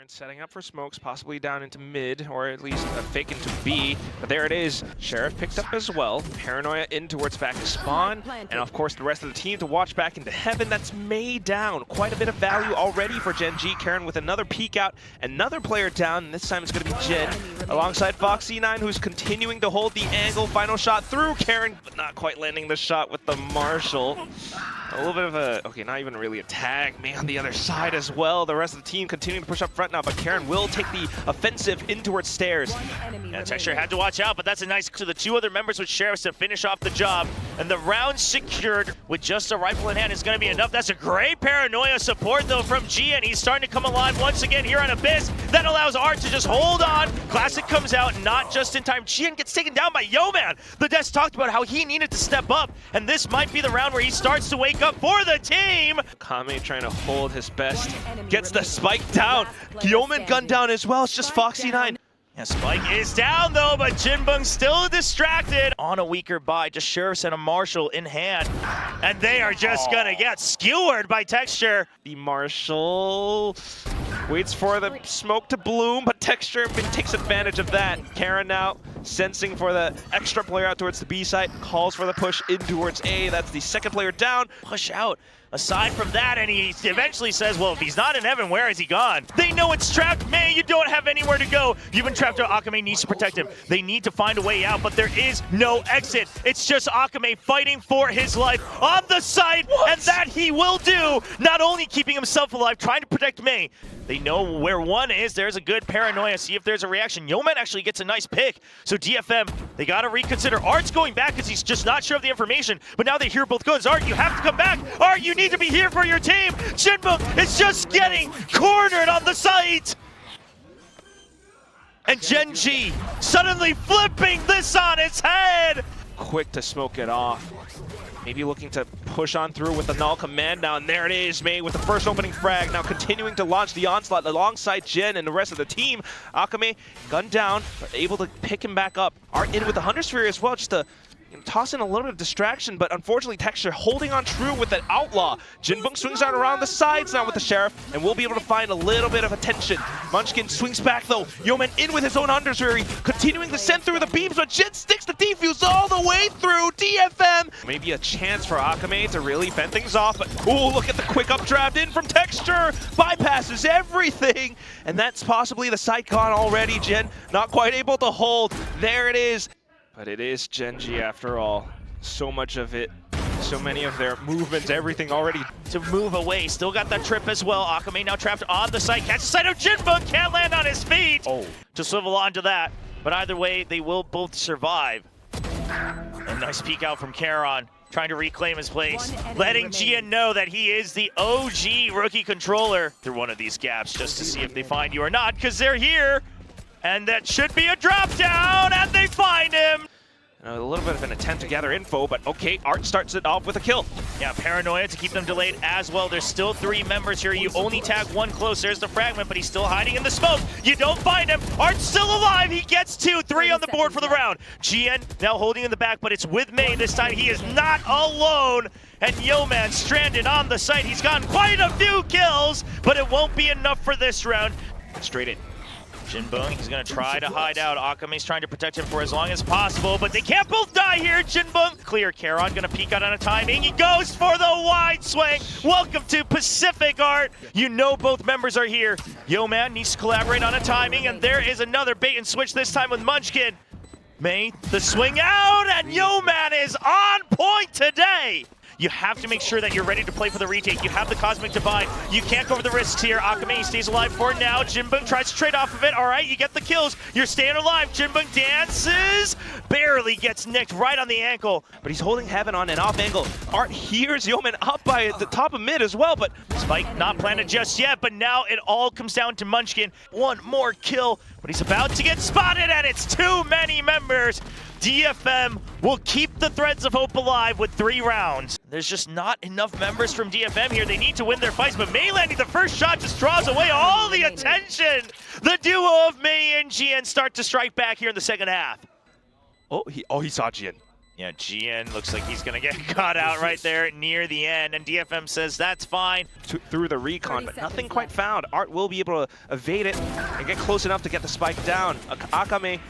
Karen setting up for smokes, possibly down into mid, or at least a fake into B. But there it is. Sheriff picked up as well. Paranoia in towards back to spawn. And of course, the rest of the team to watch back into heaven. That's May down. Quite a bit of value already for Gen.G. Karen with another peek out. Another player down, and this time it's going to be Jen. Alongside FocusMe, who's continuing to hold the angle. Final shot through Karen, but not quite landing the shot with the Marshall. A little bit of a, okay, not even really a tag. May on the other side as well. The rest of the team continuing to push up front now, but Karen will take the offensive in towards stairs. Yeah, Texture had to watch out, but that's a nice to the two other members with Sheriffs to finish off the job. And the round secured with just a rifle in hand is going to be enough. That's a great Paranoia support, though, from G, and he's starting to come alive once again here on Abyss. That allows Art to just hold on. Classic comes out, not just in time. Gian gets taken down by Yo-Man. The Desk talked about how he needed to step up, and this might be the round where he starts to wake up for the team. Kame trying to hold his best. Gets the spike down. Yo-Man gunned down as well. It's just FocusMe. Yeah, Spike is down though, but Jinbung's still distracted. On a weaker buy, just Sheriffs and a Marshall in hand. And they are just gonna get skewered by Texture. The Marshall waits for the smoke to bloom, but Texture takes advantage of that. Karen now sensing for the extra player out towards the B site, calls for the push in towards A. That's the second player down. Push out. Aside from that, and he eventually says, well, if he's not in heaven, where is he gone? They know it's trapped. May, you don't have anywhere to go. You've been trapped. Akame needs to protect him. They need to find a way out, but there is no exit. It's just Akame fighting for his life on the site, and that he will do. Not only keeping himself alive, trying to protect May. They know where one is. There's a good Paranoia. See if there's a reaction. Yo-Man actually gets a nice pick. So DFM, they got to reconsider. Art's going back because he's just not sure of the information. But now they hear both guns. Art, you have to come back. Art, you need to be here for your team. Jinbung is just getting cornered on the site. And Gen.G suddenly flipping this on its head. Quick to smoke it off. Maybe looking to push on through with the null command now, and there it is, May with the first opening frag. Now continuing to launch the onslaught alongside Jen and the rest of the team. Akame gunned down, but able to pick him back up. Art in with the Hunter Sphere as well, just to toss in a little bit of distraction, but unfortunately Texture holding on true with that Outlaw. Jinbung swings out around the sides now with the Sheriff, and we'll be able to find a little bit of attention. Munchkin swings back though. Yo-Man in with his own Hunter Sphere, continuing to send through the beams, but Jin sticks the defuse all the way through. DFM! Maybe a chance for Akame to really fend things off, but ooh, look at the quick updraft in from Texture! Bypasses everything! And that's possibly the site gone already. Jen not quite able to hold. There it is. But it is Gen.G after all. So much of it, so many of their movements, everything already. To move away, still got that trip as well. Akame now trapped on the site, catches sight of Jinbung, can't land on his feet. Oh. To swivel onto that. But either way, they will both survive. A nice peek out from Karon, trying to reclaim his place. Letting Gian know that he is the OG rookie controller through one of these gaps, just to see if they find you or not, because they're here. And that should be a drop down, and they find him. A little bit of an attempt to gather info, but okay, Art starts it off with a kill. Yeah, Paranoia to keep them delayed as well. There's still 3 members here. You only tag one close. There's the fragment, but he's still hiding in the smoke. You don't find him. Art's still alive. He gets 2, 3 on the board for the round. Gian now holding in the back, but it's with May. This time he is not alone. And Yo-Man stranded on the site. He's gotten quite a few kills, but it won't be enough for this round. Straight in. Jinbung, he's going to try to hide out. Akame's trying to protect him for as long as possible, but they can't both die here. Jinbung, clear. Karon going to peek out on a timing. He goes for the wide swing. Welcome to Pacific, Art. You know both members are here. Yo-Man needs to collaborate on a timing, and there is another bait and switch, this time with Munchkin. May, the swing out, and Yo-Man is on point today. You have to make sure that you're ready to play for the retake. You have the Cosmic Divide. You can't go over the risks here. Akame stays alive for now. Jinbung tries to trade off of it. All right, you get the kills. You're staying alive. Jinbung dances. Barely gets nicked right on the ankle. But he's holding Heaven on an off angle. Art hears Yo-Man up by the top of mid as well, but Spike not planted just yet, but now it all comes down to Munchkin. One more kill, but he's about to get spotted, and it's too many members. DFM will keep the threads of hope alive with 3 rounds. There's just not enough members from DFM here. They need to win their fights, but May landing the first shot just draws away all the attention. The duo of May and Gian start to strike back here in the second half. he saw Jin. Yeah, GN looks like he's gonna get caught out right there near the end, and DFM says that's fine. Through the recon, but nothing quite found. Art will be able to evade it and get close enough to get the spike down. Akame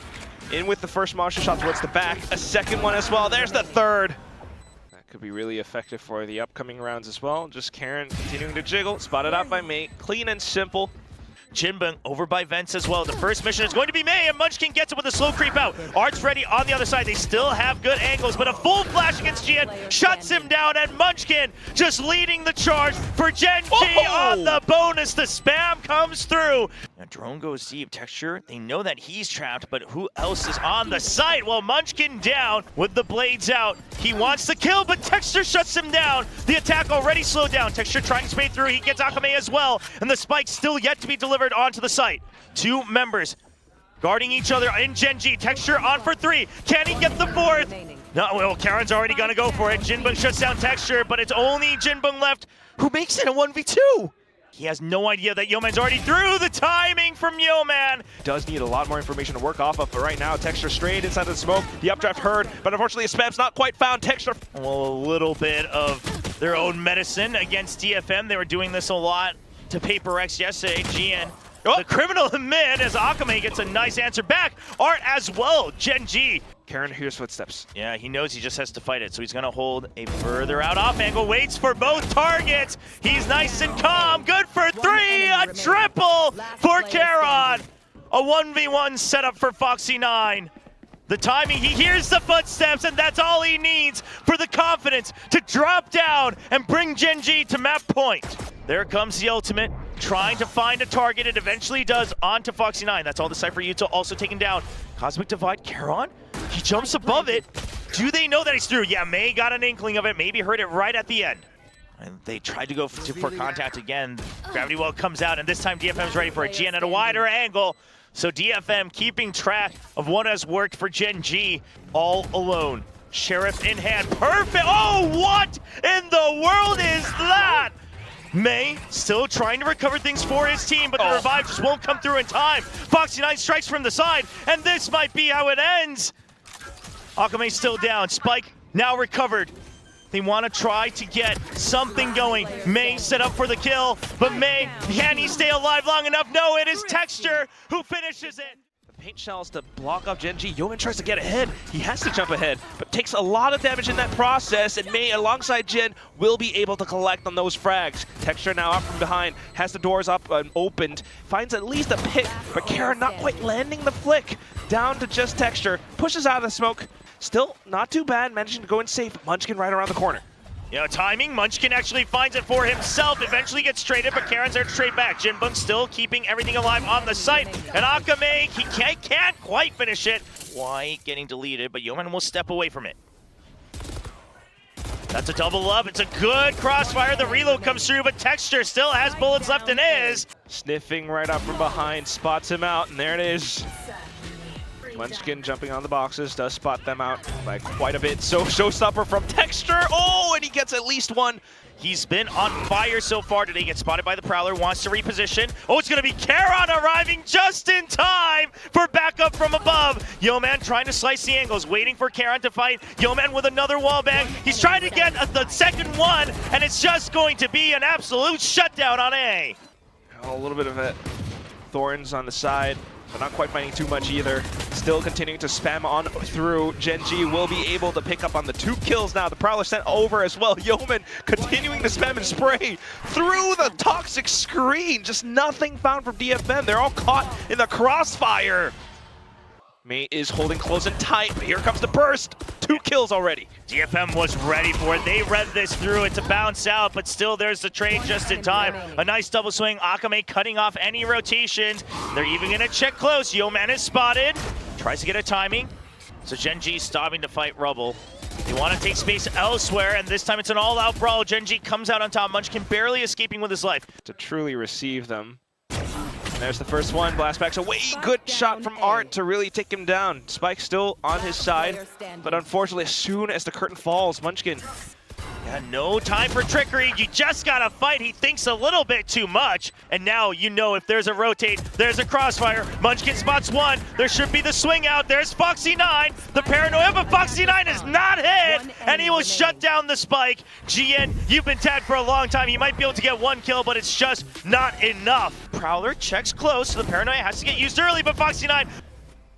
in with the first monster shot towards the back. A second one as well. There's the third. That could be really effective for the upcoming rounds as well. Just Karen continuing to jiggle. Spotted out by Mei. Clean and simple. Jinbeng over by Vents as well. The first mission is going to be Mei, and Munchkin gets it with a slow creep out. Art's ready on the other side. They still have good angles, but a full flash against GN shuts him down, and Munchkin just leading the charge for Gen.G on the bonus. The spam comes through. Now drone goes deep. Texture, they know that he's trapped, but who else is on the site? Well, Munchkin down with the blades out. He wants the kill, but Texture shuts him down. The attack already slowed down. Texture trying to spade through. He gets Akame as well, and the spike still yet to be delivered onto the site. Two members guarding each other in Gen.G. Texture on for 3. Can he get the 4th? No, well, Karen's already gonna go for it. Jinbeng shuts down Texture, but it's only Jinbeng left who makes it a 1v2. He has no idea that Yeoman's already through. The timing from Yeoman. Does need a lot more information to work off of, but right now, Texture straight inside the smoke. The updraft heard, but unfortunately, spam's not quite found. Texture. Well, a little bit of their own medicine against DFM. They were doing this a lot to Paper X yesterday. GN, the criminal in mid, as Akame gets a nice answer back. Art as well. Gen.G. Karen hears footsteps. Yeah, he knows he just has to fight it, so he's gonna hold a further out off angle, waits for both targets. He's nice and calm, good for 3, a triple for Karon. A 1v1 setup for Foxy9. The timing, he hears the footsteps, and that's all he needs for the confidence to drop down and bring Gen.G to map point. There comes the ultimate, trying to find a target. It eventually does onto Foxy9. That's all the Cypher Yuta also taken down. Cosmic Divide, Karon, he jumps above it. Do they know that he's through? Yeah, Mei got an inkling of it, maybe heard it right at the end. And they tried to go for contact again. Gravity Well comes out, and this time DFM's ready for it. GN at a wider angle. So DFM keeping track of what has worked for Gen.G all alone. Sheriff in hand, perfect. Oh, what in the world is that? Mei still trying to recover things for his team, but the revive just won't come through in time. Foxy9 strikes from the side, and this might be how it ends. Akame's still down. Spike now recovered. They want to try to get something going. Mei set up for the kill, but Mei, can he stay alive long enough? No, it is Texture who finishes it. Paint shells to block off Gen.G. Yeoman tries to get ahead. He has to jump ahead, but takes a lot of damage in that process, and Mei, alongside Jin, will be able to collect on those frags. Texture now up from behind, has the doors up and opened, finds at least a pick, but Karen not quite landing the flick. Down to just Texture, pushes out of the smoke. Still not too bad, managing to go in safe. Munchkin right around the corner. You know, timing, Munchkin actually finds it for himself, eventually gets traded, but Karen's there to trade back. Jinbeng still keeping everything alive on the site, and Akame, he can't quite finish it. Why getting deleted, but Yeoman will step away from it. That's a double up, it's a good crossfire, the reload comes through, but Texture still has bullets left in his. Sniffing right up from behind, spots him out, and there it is. Munchkin jumping on the boxes, does spot them out by quite a bit. So showstopper from Texture. Oh, and he gets at least one. He's been on fire so far today. Gets spotted by the Prowler, wants to reposition. Oh, it's going to be Karon arriving just in time for backup from above. Yeoman trying to slice the angles, waiting for Karon to fight. Yeoman with another wallbang. He's trying to get the second one, and it's just going to be an absolute shutdown on A. Oh, a little bit of it. Thorns on the side, but not quite finding too much either. Still continuing to spam on through. Gen.G will be able to pick up on the 2 kills now. The Prowler sent over as well. Yeoman continuing to spam and spray through the toxic screen. Just nothing found from DFM. They're all caught in the crossfire. Mei is holding close and tight, but here comes the burst. 2 kills already. DFM was ready for it. They read this through. It's a bounce out, but still there's the trade just in time. A nice double swing. Akame cutting off any rotations. They're even going to check close. Yeoman is spotted. Tries to get a timing. So Gen.G stopping to fight Rubble. They want to take space elsewhere, and this time it's an all-out brawl. Gen.G comes out on top. Munchkin barely escaping with his life. To truly receive them. And there's the first one. Blast back's away. Good shot from Art to really take him down. Spike still on his side, but unfortunately, as soon as the curtain falls, Munchkin Yeah, no time for trickery. You just gotta fight. He thinks a little bit too much. And now you know if there's a rotate, there's a crossfire. Munchkin spots one. There should be the swing out. There's Foxy9. The paranoia, but Foxy9 is not hit. And he will shut down the spike. Gen, you've been tagged for a long time. You might be able to get one kill, but it's just not enough. Prowler checks close, so the paranoia has to get used early, but Foxy9,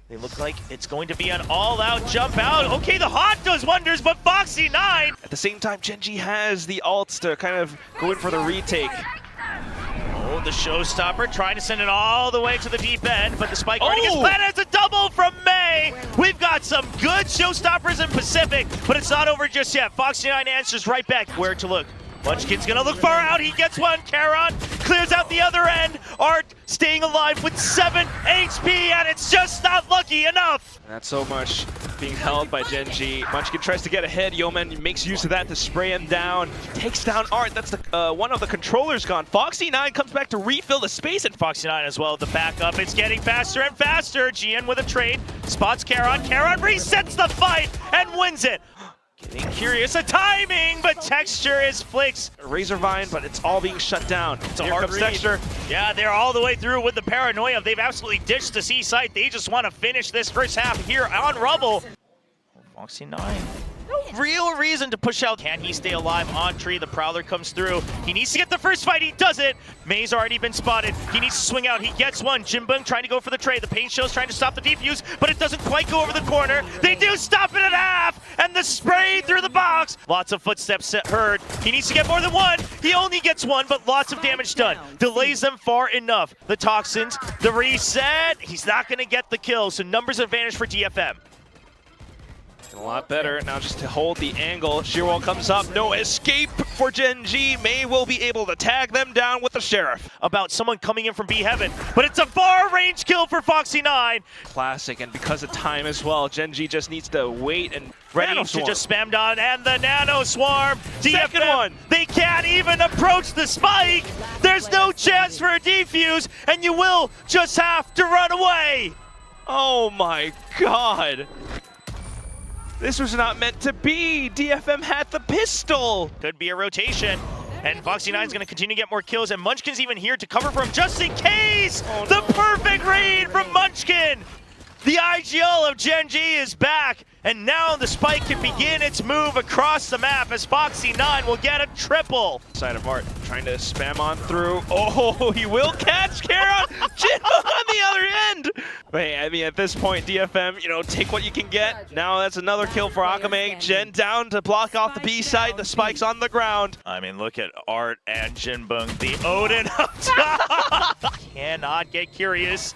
they look like it's going to be an all-out jump out. Okay, the haunt does wonders, but Foxy9. At the same time, Gen.G has the ults to kind of go in for the retake. Oh, the showstopper trying to send it all the way to the deep end, but the spike already gets planted as a double from May. We've got some good showstoppers in Pacific, but it's not over just yet. Foxy9 answers right back. Where to look? Munchkin's gonna look far out. He gets one. Charon clears out the other end. Art staying alive with 7 HP, and it's just not lucky enough. Not so much being held by Gen.G. Munchkin tries to get ahead. Yeoman makes use of that to spray him down. Takes down Art. That's the one of the controllers gone. Foxy9 comes back to refill the space, and Foxy9 as well. The backup. It's getting faster and faster. GN with a trade. Spots Charon. Charon resets the fight and wins it. Getting curious, a timing, but Texture is flicks. Razorvine, but it's all being shut down. It's a hard Texture. Yeah, they're all the way through with the paranoia. They've absolutely ditched the C site. They just want to finish this first half here on Rubble. Foxy9. No real reason to push out. Can he stay alive on tree? The Prowler comes through. He needs to get the first fight. He does it. May's already been spotted. He needs to swing out. He gets one. Jinbung trying to go for the trade. The Pain Shell's trying to stop the defuse, but it doesn't quite go over the corner. They do stop it at half, and the spray through the box. Lots of footsteps heard. He needs to get more than one. He only gets one, but lots of damage done. Delays them far enough. The Toxins, the reset. He's not going to get the kill, so numbers advantage for DFM. A lot better now just to hold the angle. Shearwall comes up, no escape for Gen.G. May will be able to tag them down with the Sheriff. About someone coming in from B Heaven, but it's a far range kill for Foxy9. Classic, and because of time as well, Gen.G just needs to wait and ready to just spam down, and the Nano Swarm. Second DFM, one. They can't even approach the spike. There's no chance for a defuse, and you will just have to run away. Oh my God. This was not meant to be. DFM had the pistol. Could be a rotation. And Foxy9's going to continue to get more kills, and Munchkin's even here to cover for him just in case. Oh, the no. perfect read from Munchkin. The IGL of Gen.G is back, and now the spike can begin its move across the map as Foxy9 will get a triple. Side of Art trying to spam on through. Oh, he will catch Charon. Jin on the other end. But hey, I mean, at this point, DFM, you know, take what you can get. Now that's another kill for Akame. Gen down to block off the B side. The spike's on the ground. I mean, look at Art and Jinbung. The Odin up top. Cannot get curious.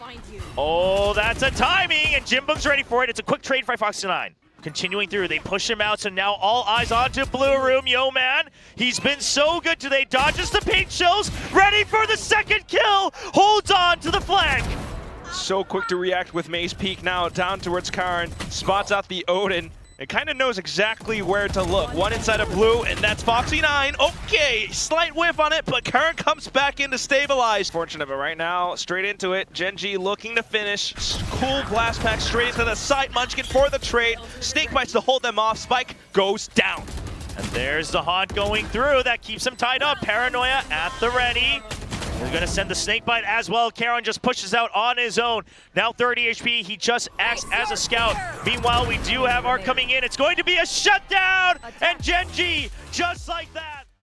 Oh, that's a timing, and Jinbung's ready for it. It's a quick trade for Foxy9. Continuing through, they push him out, so now all eyes onto Blue Room. Yo, man, he's been so good today. Dodges the paint shells, ready for the second kill. Holds on to the flank. So quick to react with May's peak now down towards Karn. Spots out the Odin. It kind of knows exactly where to look. One inside of blue, and that's Foxy9. Okay, slight whiff on it, but Karn comes back in to stabilize. Fortunate, but right now, straight into it. Gen.G looking to finish. Cool blast pack straight into the site. Munchkin for the trade. Snake bites to hold them off. Spike goes down. And there's the haunt going through. That keeps him tied up. Paranoia at the ready. We're going to send the snake bite as well. Charon just pushes out on his own. Now 30 HP. He just acts as a scout. Meanwhile, we do have Art coming in. It's going to be a shutdown. And Gen.G, just like that.